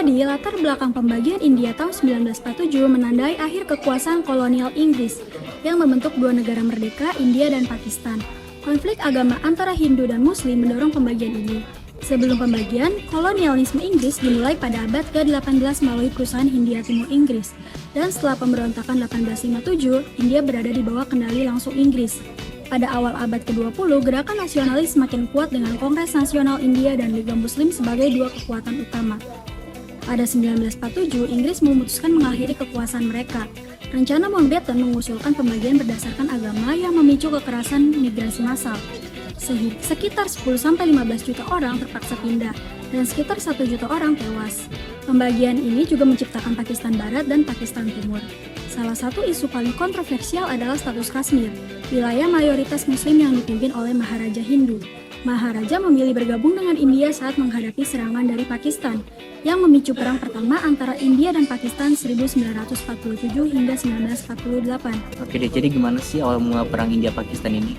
Jadi, latar belakang pembagian India tahun 1947 menandai akhir kekuasaan kolonial Inggris yang membentuk dua negara merdeka, India dan Pakistan. Konflik agama antara Hindu dan Muslim mendorong pembagian ini. Sebelum pembagian, kolonialisme Inggris dimulai pada abad ke-18 melalui perusahaan Hindia Timur Inggris. Dan setelah pemberontakan 1857, India berada di bawah kendali langsung Inggris. Pada awal abad ke-20, gerakan nasionalis semakin kuat dengan Kongres Nasional India dan Liga Muslim sebagai dua kekuatan utama. Pada 1947, Inggris memutuskan mengakhiri kekuasaan mereka. Rencana Mountbatten mengusulkan pembagian berdasarkan agama yang memicu kekerasan migrasi massal. Sekitar 10-15 juta orang terpaksa pindah, dan sekitar 1 juta orang tewas. Pembagian ini juga menciptakan Pakistan Barat dan Pakistan Timur. Salah satu isu paling kontroversial adalah status Kashmir, wilayah mayoritas Muslim yang dipimpin oleh Maharaja Hindu. Maharaja memilih bergabung dengan India saat menghadapi serangan dari Pakistan, yang memicu perang pertama antara India dan Pakistan 1947 hingga 1948. Oke deh, jadi gimana sih awal mula perang India-Pakistan ini?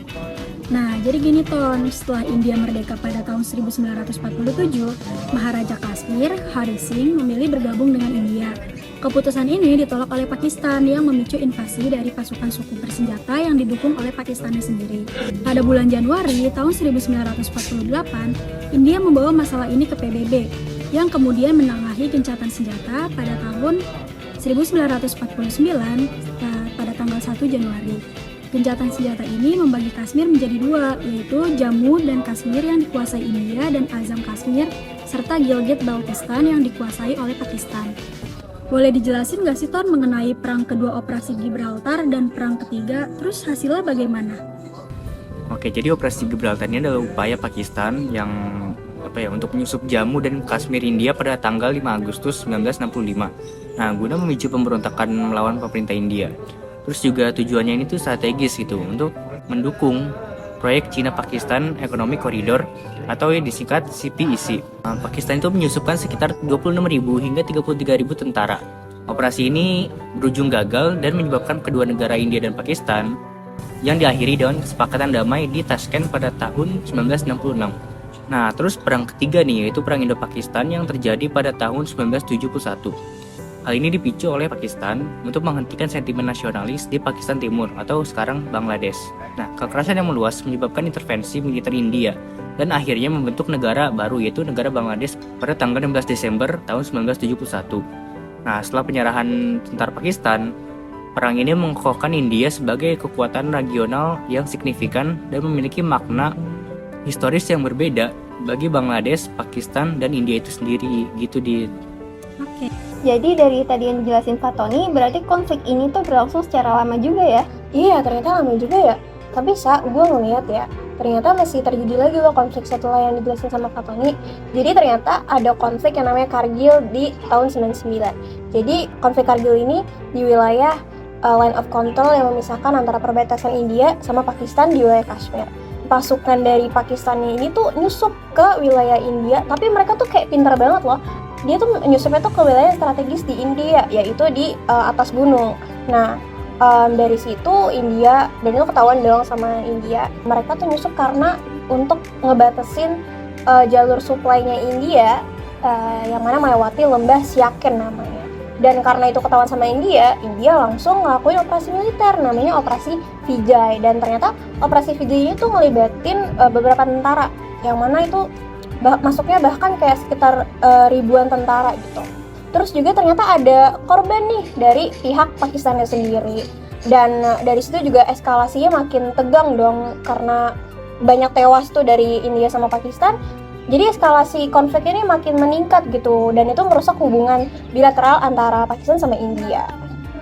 Nah, jadi gini Ton, setelah India merdeka pada tahun 1947, Maharaja Kashmir, Hari Singh, memilih bergabung dengan India. Keputusan ini ditolak oleh Pakistan yang memicu invasi dari pasukan suku bersenjata yang didukung oleh Pakistannya sendiri. Pada bulan Januari tahun 1948, India membawa masalah ini ke PBB, yang kemudian menengahi gencatan senjata pada tahun 1949 pada tanggal 1 Januari. Gencatan senjata ini membagi Kashmir menjadi dua, yaitu Jammu dan Kashmir yang dikuasai India dan Azam Kashmir, serta Gilgit-Baltistan yang dikuasai oleh Pakistan. Boleh dijelasin nggak sih Ton mengenai perang kedua Operasi Gibraltar dan perang ketiga, terus hasilnya bagaimana? Oke, jadi Operasi Gibraltar ini adalah upaya Pakistan yang untuk menyusup Jammu dan Kashmir India pada tanggal 5 Agustus 1965. Nah, guna memicu pemberontakan melawan pemerintah India. Terus juga tujuannya ini tuh strategis gitu untuk mendukung proyek Cina-Pakistan Economic Corridor atau yang disingkat CPEC. Pakistan itu menyusupkan sekitar 26.000 hingga 33.000 tentara. Operasi ini berujung gagal dan menyebabkan kedua negara India dan Pakistan yang diakhiri dengan kesepakatan damai di Tashkent pada tahun 1966. Nah, terus perang ketiga nih, yaitu perang Indo-Pakistan yang terjadi pada tahun 1971. Hal ini dipicu oleh Pakistan untuk menghentikan sentimen nasionalis di Pakistan Timur atau sekarang Bangladesh. Nah, kekerasan yang meluas menyebabkan intervensi militer India dan akhirnya membentuk negara baru yaitu negara Bangladesh pada tanggal 16 Desember tahun 1971. Nah, setelah penyerahan tentara Pakistan, perang ini mengokohkan India sebagai kekuatan regional yang signifikan dan memiliki makna historis yang berbeda bagi Bangladesh, Pakistan, dan India itu sendiri gitu di. Oke. Jadi dari tadi yang dijelasin Pak Tony, berarti konflik ini tuh berlangsung secara lama juga ya? Iya, ternyata lama juga ya. Tapi gue ngeliat ya, ternyata masih terjadi lagi loh konflik setelah yang dijelasin sama Pak Tony. Jadi ternyata ada konflik yang namanya Kargil di tahun 99. Jadi konflik Kargil ini di wilayah line of control yang memisahkan antara perbatasan India sama Pakistan di wilayah Kashmir. Pasukan dari Pakistannya ini tuh nyusup ke wilayah India, tapi mereka tuh kayak pintar banget loh. Dia tuh nyusupnya tuh ke wilayah strategis di India, yaitu di atas gunung. Nah, dari situ India, dan itu ketahuan dong sama India, mereka tuh nyusup karena untuk ngebatasin jalur supply-nya India, yang mana melewati lembah Siachen namanya. Dan karena itu ketahuan sama India, India langsung ngelakuin operasi militer, namanya Operasi Vijay. Dan ternyata Operasi Vijay ini tuh ngelibatin beberapa tentara, yang mana itu masuknya bahkan kayak sekitar ribuan tentara gitu. Terus juga ternyata ada korban nih dari pihak Pakistannya sendiri. Dan dari situ juga eskalasinya makin tegang dong karena banyak tewas tuh dari India sama Pakistan. Jadi eskalasi konflik ini makin meningkat gitu, dan itu merusak hubungan bilateral antara Pakistan sama India.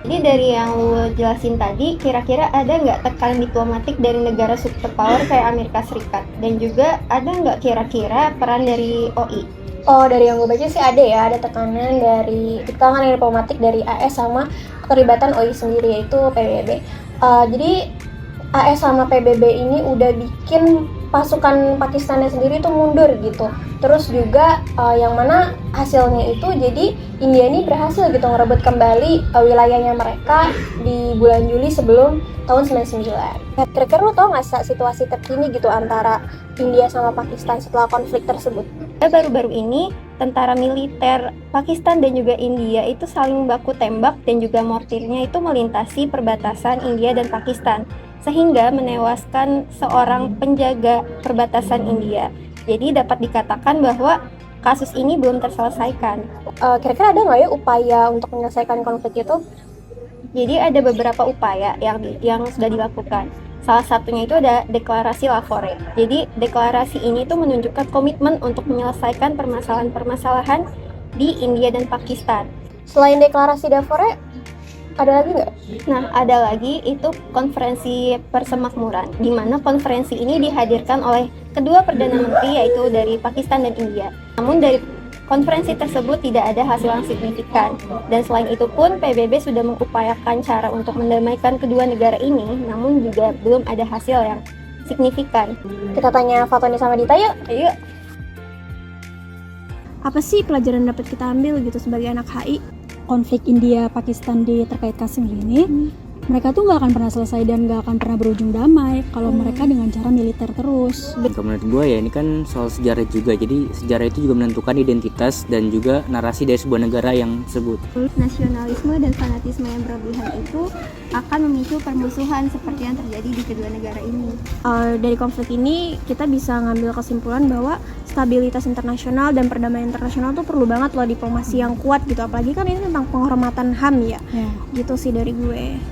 Jadi dari yang lu jelasin tadi, kira-kira ada nggak tekanan diplomatik dari negara superpower kayak Amerika Serikat? Dan juga ada nggak kira-kira peran dari OI? Oh, dari yang gue baca sih ada ya, ada tekanan diplomatik dari AS sama keterlibatan OI sendiri, yaitu PBB. Jadi AS sama PBB ini udah bikin pasukan Pakistannya sendiri itu mundur gitu. Terus juga yang mana hasilnya itu jadi India ini berhasil gitu ngerebut kembali wilayahnya mereka di bulan Juli sebelum tahun 99. Kira-kira lo tau nggak situasi terkini gitu antara India sama Pakistan setelah konflik tersebut? Baru-baru ini tentara militer Pakistan dan juga India itu saling baku tembak dan juga mortirnya itu melintasi perbatasan India dan Pakistan sehingga menewaskan seorang penjaga perbatasan India. Jadi dapat dikatakan bahwa kasus ini belum terselesaikan. Kira-kira ada nggak ya upaya untuk menyelesaikan konflik itu? Jadi ada beberapa upaya yang sudah dilakukan. Salah satunya itu ada deklarasi Lahore. Jadi deklarasi ini tuh menunjukkan komitmen untuk menyelesaikan permasalahan-permasalahan di India dan Pakistan. Selain deklarasi Lahore, ada lagi nggak? Nah, ada lagi itu konferensi persemakmuran, di mana konferensi ini dihadirkan oleh kedua perdana menteri yaitu dari Pakistan dan India. Namun dari konferensi tersebut tidak ada hasil yang signifikan. Dan selain itu pun PBB sudah mengupayakan cara untuk mendamaikan kedua negara ini, namun juga belum ada hasil yang signifikan. Kita tanya Fatoni sama Dita yuk. Ayo. Apa sih pelajaran dapat kita ambil gitu sebagai anak HI? Konflik India-Pakistan terkait Kashmir ini, mereka tuh nggak akan pernah selesai dan nggak akan pernah berujung damai kalau mereka dengan cara militer terus. Kalau menurut gue ya ini kan soal sejarah juga, jadi sejarah itu juga menentukan identitas dan juga narasi dari sebuah negara yang tersebut. Nasionalisme dan fanatisme yang berlebihan itu akan memicu permusuhan seperti yang terjadi di kedua negara ini. Dari konflik ini kita bisa ngambil kesimpulan bahwa stabilitas internasional dan perdamaian internasional tuh perlu banget loh diplomasi yang kuat gitu, apalagi kan ini tentang penghormatan HAM ya. Gitu sih dari gue.